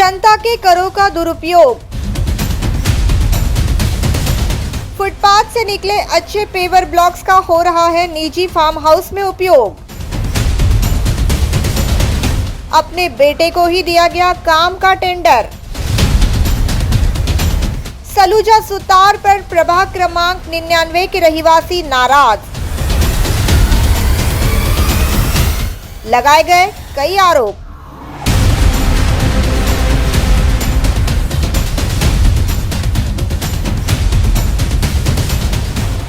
जनता के करों का दुरुपयोग। फुटपाथ से निकले अच्छे पेवर ब्लॉक्स का हो रहा है निजी फार्म हाउस में उपयोग। अपने बेटे को ही दिया गया काम का टेंडर। सलूजा सुतार पर प्रभाग क्रमांक 99 के रहिवासी नाराज। लगाए गए कई आरोप।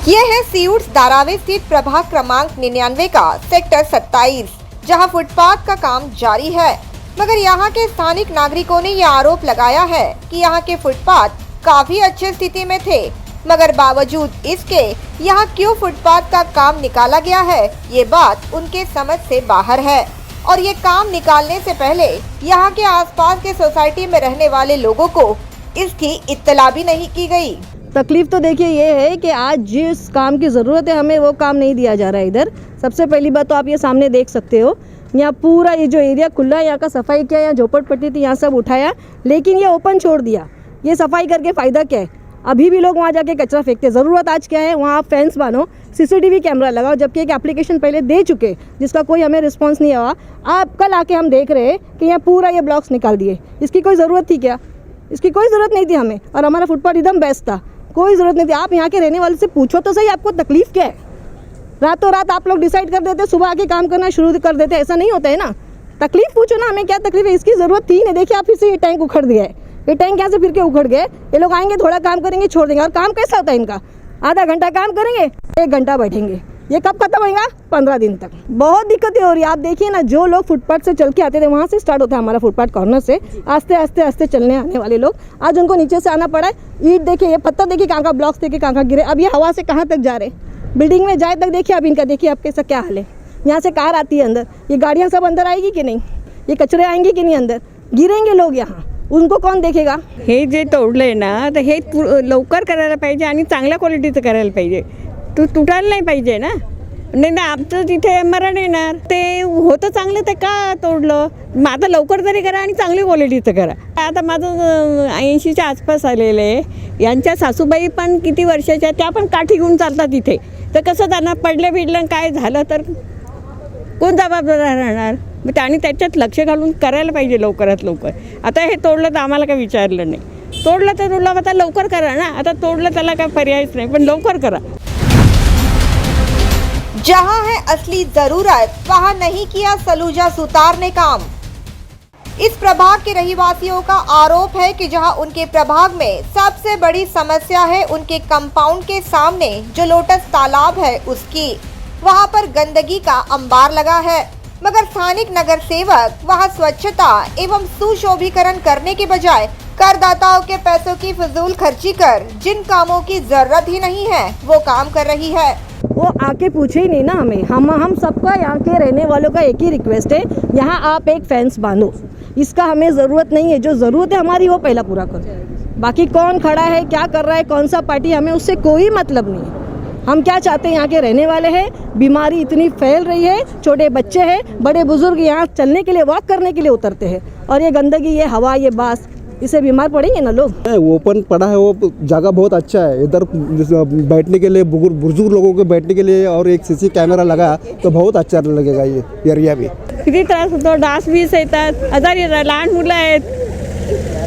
यह है सीयूट्स धारावी स्थित प्रभाग क्रमांक 99 का सेक्टर 27, जहां फुटपाथ का काम जारी है। मगर यहां के स्थानिक नागरिकों ने यह आरोप लगाया है कि यहां के फुटपाथ काफी अच्छी स्थिति में थे, मगर बावजूद इसके यहां क्यों फुटपाथ का काम निकाला गया है, ये बात उनके समझ से बाहर है। और ये काम निकालने से पहले यहां के आसपास के सोसाइटी में रहने वाले लोगों को इसकी इत्तला भी नहीं की गई। तकलीफ तो देखिए ये है कि आज जिस काम की ज़रूरत है हमें वो काम नहीं दिया जा रहा है इधर। सबसे पहली बात तो आप ये सामने देख सकते हो, यहाँ पूरा ये जो एरिया खुला है, यहाँ का सफाई किया, यहाँ झोपड़पट्टी थी, यहाँ सब उठाया, लेकिन ये ओपन छोड़ दिया। ये सफाई करके फ़ायदा क्या है? अभी भी लोग वहाँ जाके कचरा फेंकते। ज़रूरत आज क्या है? वहाँ आप फेंस बांधो, CCTV कैमरा लगाओ, जबकि एक एप्लीकेशन पहले दे चुके जिसका कोई हमें रिस्पॉन्स नहीं हुआ। आप कल आके हम देख रहे हैं कि यहाँ पूरा ये ब्लॉक्स निकाल दिए। इसकी कोई ज़रूरत थी क्या? इसकी कोई ज़रूरत नहीं थी हमें, और हमारा फुटपाथ एकदम बेस्ट था, कोई ज़रूरत नहीं थी। आप यहाँ के रहने वाले से पूछो तो सही, आपको तकलीफ क्या है? रातों रात आप लोग डिसाइड कर देते, सुबह आके काम करना शुरू कर देते, ऐसा नहीं होता है ना। तकलीफ पूछो ना, हमें क्या तकलीफ है? इसकी ज़रूरत थी नहीं। देखिए आप फिर से ये टैंक उखड़ दिया है, ये टैंक यहाँ से फिर के उखड़ गए। ये लोग आएंगे, थोड़ा काम करेंगे, छोड़ देंगे। और काम कैसा होता है इनका? आधा घंटा काम करेंगे, 1 घंटा बैठेंगे। ये कब खत्म होगा? 15 दिन तक। बहुत दिक्कतें हो रही है। आप देखिए ना, जो लोग फुटपाथ से चल के आते थे, वहाँ से स्टार्ट होता है हमारा फुटपाथ कॉर्नर से, आस्ते आस्ते आस्ते चलने आने वाले लोग, आज उनको नीचे से आना पड़ा है। ईंट देखिए, ये पत्थर देखिए कहाँ का, ब्लॉक्स देखिए कहाँ कहाँ गिरे। अब ये हवा से कहाँ तक जा रहे, बिल्डिंग में जाए तक देखिए। अब इनका देखिए, अब कैसा क्या हाल है। यहाँ से कार आती है अंदर, ये गाड़ियाँ सब अंदर आएगी कि नहीं? ये कचरे आएंगे कि नहीं अंदर? गिरेंगे लोग यहाँ, उनको कौन देखेगा? हे जे तोडलंय ना, तर हे लवकर करायला पाहिजे आणि चांगल्या क्वालिटीचं करायला पाहिजे. तुटायला नाही पाहिजे ना. नाही ना, आमचं तिथे मरण येणार. ते होतं चांगलं, ते का तोडलं? मग आता लवकर तरी करा आणि चांगली क्वालिटीचं करा. आता माझं 80च्या आसपास आलेलं आहे. यांच्या सासूबाई पण किती वर्षाच्या, त्या पण काठी घेऊन चालतात इथे. तर कसं त्यांना पडलं बिडलं काय झालं तर कोण जबाबदार राहणार? मग त्यांनी त्याच्यात लक्ष घालून करायला पाहिजे लवकरात लवकर. आता हे तोडलं तर आम्हाला काय विचारलं नाही. तोडलं तर तोडलं, आता लवकर करा ना. आता तोडलं त्याला काय पर्यायच नाही, पण लवकर करा. जहां है असली जरूरत, वहां नहीं किया सलूजा सुतार ने काम। इस प्रभाग के रहिवासियों का आरोप है कि जहां उनके प्रभाग में सबसे बड़ी समस्या है उनके कंपाउंड के सामने जो लोटस तालाब है उसकी, वहां पर गंदगी का अंबार लगा है। मगर स्थानिक नगर सेवक वहां स्वच्छता एवं सुशोभीकरण करने के बजाय करदाताओं के पैसों की फिजूल खर्ची कर जिन कामों की जरूरत ही नहीं है वो काम कर रही है। वो आके पूछे ही नहीं ना हमें। हम सबका यहाँ के रहने वालों का एक ही रिक्वेस्ट है, यहाँ आप एक फेंस बांधो। इसका हमें ज़रूरत नहीं है, जो ज़रूरत है हमारी वो पहला पूरा करो। बाकी कौन खड़ा है, क्या कर रहा है, कौन सा पार्टी, हमें उससे कोई मतलब नहीं है। हम क्या चाहते हैं, यहाँ के रहने वाले हैं। बीमारी इतनी फैल रही है, छोटे बच्चे हैं, बड़े बुजुर्ग यहाँ चलने के लिए, वॉक करने के लिए उतरते हैं, और ये गंदगी, ये हवा, ये बास, इससे बीमार पड़ेंगे ना लोग। ओपन पड़ा है, वो जगह बहुत अच्छा है। इधर बैठने के लिए, बुजुर्ग लोगों के बैठने के लिए, और एक CC कैमरा लगा तो बहुत अच्छा लगेगा ये एरिया भी। किती त्रास होतो, डास बीस येतात, आजारी लहान मुलं आहेत,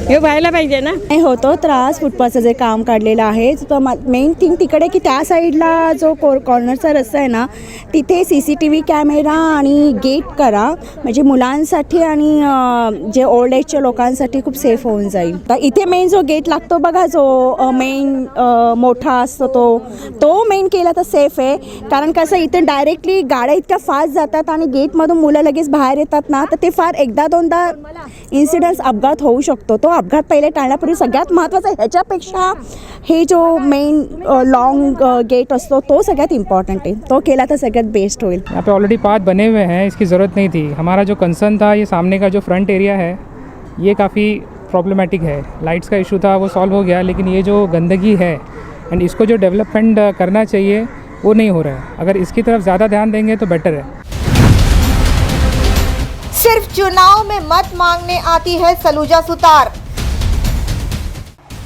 हे व्हायला पाहिजे ना. नाही होतो त्रास. फुटपाथचं जे काम काढलेलं आहे, तर मेन थिंग तिकडे की त्या साईडला जो कॉर्नरचा रस्ता आहे ना, तिथे CCTV कॅमेरा आणि गेट करा, म्हणजे मुलांसाठी आणि जे ओल्ड एजच्या लोकांसाठी खूप सेफ होऊन जाईल. तर इथे मेन जो गेट लागतो बघा, जो मेन मोठा असतो तो मेन केला तर सेफ आहे. कारण कसं इथे डायरेक्टली गाड्या इतक्या फास्ट जातात आणि गेटमधून मुलं लगेच बाहेर येतात ना, तर ते फार एकदा दोनदा इन्सिडन्स अपघात होऊ शकतो. तो अपघात पहिले टाळण्यापूर्वी सगळ्यात महत्त्वाचं ह्याच्यापेक्षा हे जो मेन लॉन्ग गेट असतो तो सगळ्यात इम्पॉर्टंट आहे. तो केला तर सगळ्यात बेस्ट होईल. यहाँ पे ऑलरेडी पाथ बने हुए हैं, इसकी ज़रूरत नहीं थी. हमारा जो कंसर्न था, ये सामने का जो फ्रंट एरिया है ये काफ़ी प्रॉब्लमेटिक है. लाइट्स का इशू था, वो सॉल्व हो गया, लेकिन ये जो गंदगी है एंड इसको जो डेवलपमेंट करना चाहिए वो नहीं हो रहा है. अगर इसकी तरफ ज़्यादा ध्यान देंगे तो बेटर है. सिर्फ चुनाव में मत मांगने आती है सलूजा सुतार।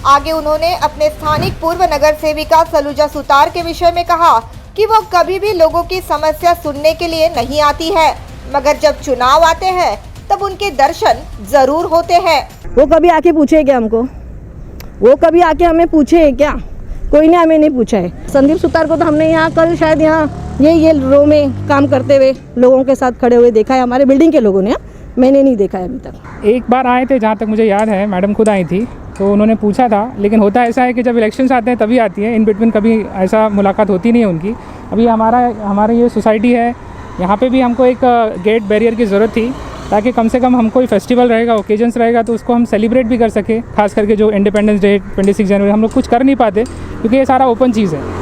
आगे उन्होंने अपने स्थानिक पूर्व नगर सेविका सलूजा सुतार के विषय में कहा कि वो कभी भी लोगों की समस्या सुनने के लिए नहीं आती है, मगर जब चुनाव आते हैं तब उनके दर्शन जरूर होते हैं। वो कभी आके पूछे क्या हमको? वो कभी आके हमें पूछे क्या? कोई ने हमें नहीं पूछा है। संदीप सुतार को तो हमने यहाँ कल शायद यहाँ ये रो में काम करते हुए लोगों के साथ खड़े हुए देखा है, हमारे बिल्डिंग के लोगों ने। मैंने नहीं देखा है अभी तक। एक बार आए थे, जहाँ तक मुझे याद है, मैडम खुद आई थी, तो उन्होंने पूछा था। लेकिन होता ऐसा है कि जब इलेक्शंस आते हैं तभी आती है, इन बिटवीन कभी ऐसा मुलाकात होती नहीं है उनकी। अभी हमारी ये सोसाइटी है, यहाँ पे भी हमको एक गेट बैरियर की ज़रूरत थी, ताकि कम से कम हमको कोई फेस्टिवल रहेगा, ओकेजन्स रहेगा, तो उसको हम सेलिब्रेट भी कर सके। खास करके जो इंडिपेंडेंस डे 26 जनवरी हम लोग कुछ कर नहीं पाते, क्योंकि ये सारा ओपन चीज़ है।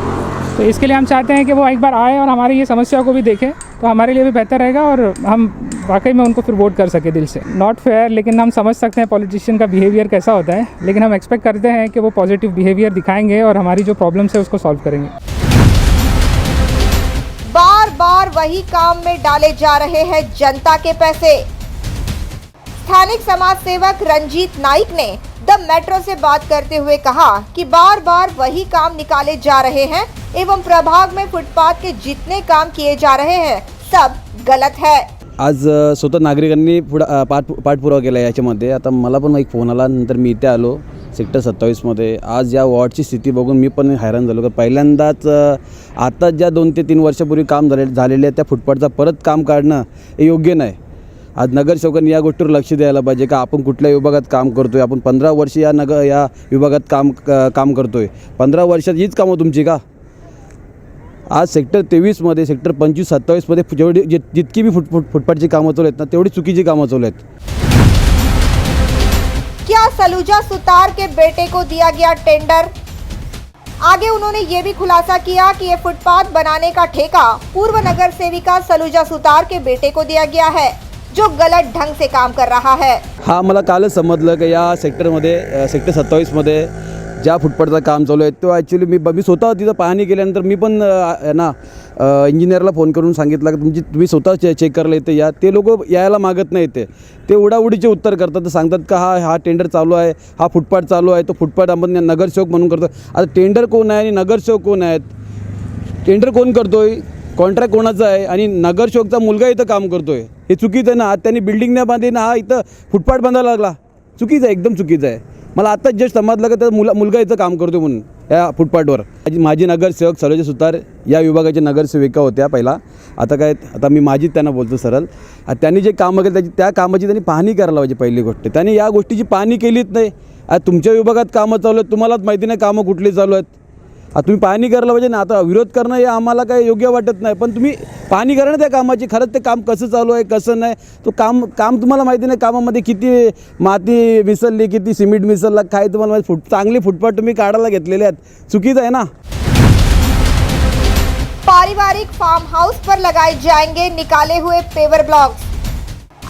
तो इसके लिए हम चाहते हैं कि वो एक बार आए और हमारी ये समस्या को भी देखें, तो हमारे लिए भी बेहतर रहेगा और हम वाकई में उनको फिर वोट कर सके दिल से। नॉट फेयर, लेकिन हम समझ सकते हैं पॉलिटिशियन का बिहेवियर कैसा होता है, लेकिन हम एक्सपेक्ट करते हैं कि वो पॉजिटिव बिहेवियर दिखाएंगे और हमारी जो प्रॉब्लम्स है उसको सॉल्व करेंगे। बार बार वही काम में डाले जा रहे हैं जनता के पैसे। स्थानिक समाज सेवक रंजीत नाइक ने द मेट्रो से बात करते हुए कहा कि बार बार वही काम निकाले जा रहे हैं एवं प्रभाग में फुटपाथ के जितने काम किए जा रहे हैं सब गलत है। आज स्वतः नागरिकांनी पाठपुरावा केला याच्यामध्ये। आता मला पण एक फोन आला, नंतर मी इथे आलो सेक्टर 27मध्ये। आज या वॉर्डची स्थिती बघून मी पण हैराण झालो, कारण पहिल्यांदाच आता ज्या 2 ते 3 वर्षापूर्वी काम झालेले आहे त्या फुटपाथचा परत काम काढणं हे योग्य नाही। आज नगरसेवकांनी या गोष्टीवर लक्ष द्यायला पाहिजे का आपण कुठल्या विभागात काम करतोय। आपण 15 वर्ष या विभागात काम करतोय। 15 वर्षात हीच कामं तुमची का? आज सेक्टर 23मध्ये, सेक्टर 25, 27मध्ये जेवढी जितकी भी फुटपाथची कामं चालू आहेत ना, तेवढी चुकीची कामं चालू आहेत। क्या सलूजा सुतार के बेटे को दिया गया टेंडर? आगे उन्होंने ये भी खुलासा किया कि ये फुटपाथ बनाने का ठेका पूर्व नगर सेविका सलूजा सुतार के बेटे को दिया गया है, जो गलत ढंग से काम कर रहा है। हाँ, मला कालच समजलं की या सेक्टरमध्ये, सेक्टर 27मध्ये ज्या फुटपाथचं काम चालू आहे तो ॲक्च्युली मी स्वतः तिथं पाहणी केल्यानंतर मी पण इंजिनियरला फोन करून सांगितलं की तुम्ही स्वतः चेक करायला येते या। ते लोक यायला मागत नाही, ते उडाउडीचे उत्तर करतात। तर सांगतात का हा टेंडर चालू आहे, हा फुटपाथ चालू आहे, तो फुटपाथ आपण नगरसेवक म्हणून करतो। आता टेंडर कोण आहे आणि नगरसेवक कोण आहेत? टेंडर कोण करतोय, कॉन्ट्रॅक्ट कोणाचा आहे आणि नगरसेवकचा मुलगा इथं काम करतोय, हे चुकीचं आहे ना। आज त्यांनी बिल्डिंग नाही बांधली ना, हा इथं फुटपाथ बांधायला लागला, चुकीचं आहे, एकदम चुकीचं आहे। मला आत्ताच जस्ट समजलं की त्या मुलगा इथं काम करतो म्हणून या फुटपाथवर। माझी नगरसेवक सलूजा सुतार या विभागाच्या नगरसेविका होत्या पहिला, आता मी माझीच त्यांना बोलतो सरळ। त्यांनी जे कामं केली त्या कामाची त्यांनी पाहणी करायला पाहिजे। पहिली गोष्ट, त्यांनी या गोष्टीची पाहणी केलीच नाही। आज तुमच्या विभागात कामं चालू आहेत, तुम्हालाच माहिती नाही कामं कुठली चालू आहेत। आता तुम्ही पाहणी करायला पाहिजे ना। आता विरोध करणं हे आम्हाला काही योग्य वाटत नाही, पण तुम्ही पाहणी करा ना त्या कामाची, खरंच ते काम कसं चालू आहे कसं नाही। तो काम तुम्हाला माहिती नाही, कामामध्ये किती माती मिसळली, किती सिमेंट मिसळला, काय तुम्हाला माहिती। चांगले फुटपाथ तुम्ही काढायला घेतलेले आहेत, चुकीचं आहे ना। पारिवारिक फार्म हाउस पर लगाए जाएंगे निकाले हुए पेवर ब्लॉक्स।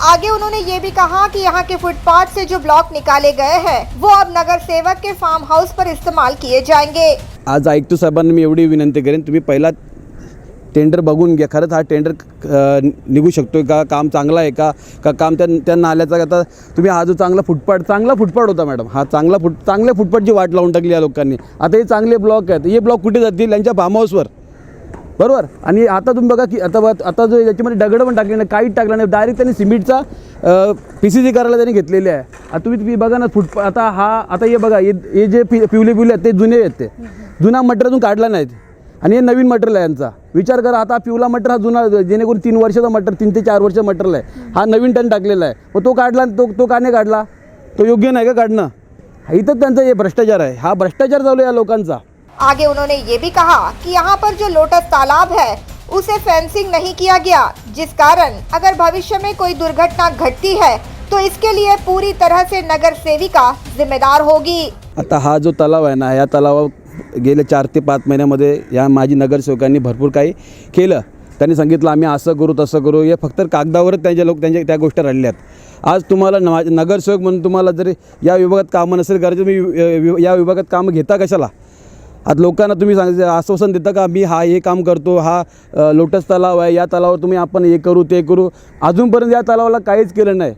आगे उन्होंने ये भी कहा कि यहाँ के फुटपाथ से जो ब्लॉक निकाले गए हैं वो अब नगर सेवक के फार्म हाउस पर इस्तेमाल किए जाएंगे। आज आयुक्त साहेबांना मी एवढी विनंती करेन, तुम्ही पहिला टेंडर बघून घ्या, खरंच हा टेंडर निघू शकतोय का, काम चांगला आहे का काम त्या नाल्याचा। आता तुम्ही हा जो चांगला फुटपाथ होता मॅडम, हा चांगल्या फुटपाथची वाट लावून टाकली या लोकांनी। आता हे चांगले ब्लॉक आहेत, हे ब्लॉक कुठे जातील? यांच्या फार्म हाऊसवर, बरोबर। आणि आता तुम्ही बघा की आता जो याच्यामध्ये दगड पण टाकले नाही, काहीच टाकलं नाही, डायरेक्ट त्यांनी सिमेंटचा PCC करायला त्यांनी घेतलेले आहे। आता तुम्ही बघा ना फुटपाथ, आता हे बघा, हे जे पिवले आहेत ते जुने आहेत, ते जुना मटेरियलून काढला नाहीत आणि हे नवीन मटेरियल आहे यांचा। विचार करा, आता पिवला मटेरियल हा जुना, जेणेकरून 3 वर्षाचा मटेरियल, 3 ते 4 वर्षाचा मटेरियल आहे, हा नवीन टन टाकलेला आहे। मग तो काढला, तो का नाही काढला? तो योग्य नाही का काढणं? इथं त्यांचा हे भ्रष्टाचार आहे, हा भ्रष्टाचार चालू आहे या लोकांचा। आगे उन्होंने ये भी कहा कि यहाँ पर जो लोटस तालाब है उसे फेंसिंग नहीं किया गया, जिस कारण अगर भविष्य में कोई दुर्घटना घटती है तो इसके लिए पूरी तरह से नगर सेविका जिम्मेदार होगी। आता हा जो तलाव आहे ना, या तलावावर गेल्या 4 ते 5 महिन्यामध्ये या माझी नगरसेवकांनी भरपूर काही केलं। त्यांनी सांगितलं आम्ही असं करू तसं करू, हे फक्त कागदावरच त्यांच्या त्या गोष्टी राहिल्या आहेत। आज तुम्हाला नगरसेवक म्हणून तुम्हाला जर या विभागात कामं नसेल करायचं, तुम्ही या विभागात कामं घेता कशाला? आता लोकांना तुम्ही आश्वासन देता का मी हे काम करतो, हा लोटस तलाव आहे, या तलावावर तुम्ही आपण हे करू ते करू, अजूनपर्यंत या तलावाला काहीच केलं नाही.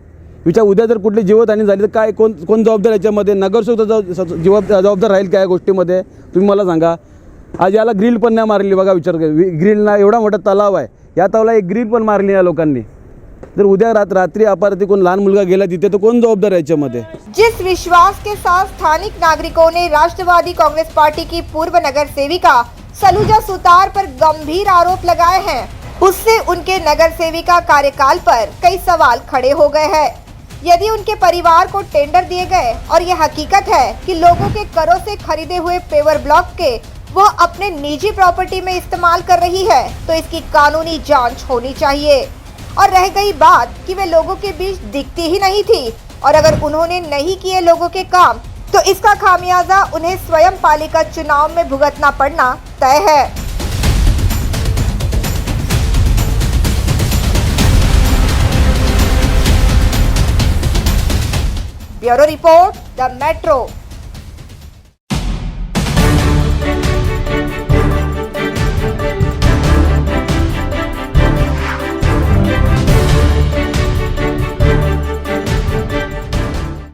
उद्या जर कुठली जीवितहानी झाली तर काय कोण जबाबदार याच्यामध्ये? नगरसेवक जबाबदार राहील काय गोष्टीमध्ये? तुम्ही मला सांगा. आज याला ग्रिल पण नाही मारली बघा, विचार कर. ग्रिल ना, एवढा मोठा तलाव आहे, या तलावाला एक ग्रिल पण मारली या लोकांनी. जर उद्या रात्री अपराधी कोण लहान मुलगा गेला तिथे तर कोण जबाबदार याच्यामध्ये? जिस विश्वास के साथ स्थानिक नागरिकों ने राष्ट्रवादी कांग्रेस पार्टी की पूर्व नगर सेविका सलूजा सुतार पर गंभीर आरोप लगाए हैं, उससे उनके नगर सेविका कार्यकाल पर कई सवाल खड़े हो गए हैं. यदि उनके परिवार को टेंडर दिए गए और ये हकीकत है कि लोगों के करों से खरीदे हुए पेवर ब्लॉक के वह अपने निजी प्रॉपर्टी में इस्तेमाल कर रही है, तो इसकी कानूनी जांच होनी चाहिए. और रह गई बात कि वे लोगों के बीच दिखती ही नहीं थी, और अगर उन्होंने नहीं किए लोगों के काम तो इसका खामियाजा उन्हें स्वयं पालिका चुनाव में भुगतना पड़ना तय है. Bureau report, the metro.